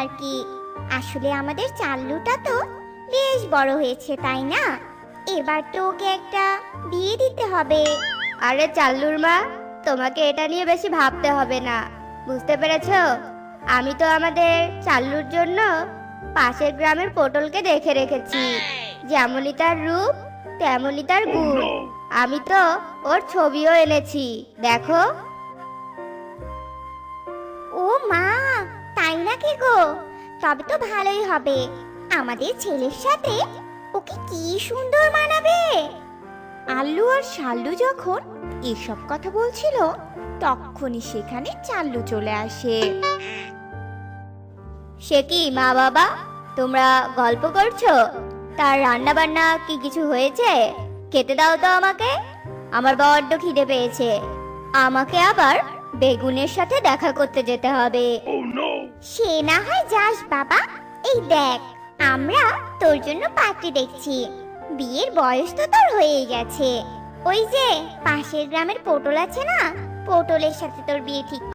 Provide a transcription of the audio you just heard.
আর কি। আসলে আমাদের চাল্লুটা তো বেশ বড় হয়েছে, তাই না? এবার তো ওকে একটা বিয়ে দিতে হবে। আরে চাল্লুর মা, তোমাকে এটা নিয়ে বেশি ভাবতে হবে না। বুঝতে পেরেছো? আমি তো আমাদের চাল্লুর জন্য পাশের গ্রামের পটলকে দেখে রেখেছি। যেমনই তার রূপ তেমনই তার গুণ। আমি তো ওর ছবিও এনেছি, দেখো। ও মা, তাই নাকি গো? তবে তো ভালোই হবে। আমাদের ছেলের সাথে ওকে কি সুন্দর মানাবে। আল্লু আর শাল্লু যখন এসব কথা বলছিল তখনই সেখানে চাল্লু চলে আসে। সে কি মা বাবা, তোমরা গল্প করছো? তার রান্না বান্না কি কিছু হয়েছে? খেতে দাও তো আমাকে, আমার বড্ড খিদে পেয়েছে। আমাকে আবার বেগুনের সাথে দেখা করতে যেতে হবে। সে না হয় যাস বাবা। এই দেখ, আমরা তোর জন্য পাত্রী দেখছি। বিয়ের বয়স তো তোর হয়েই গেছে। ওই যে পাশের গ্রামের পটল আছে না, পটলের সাথে তোর বিয়ে ঠিক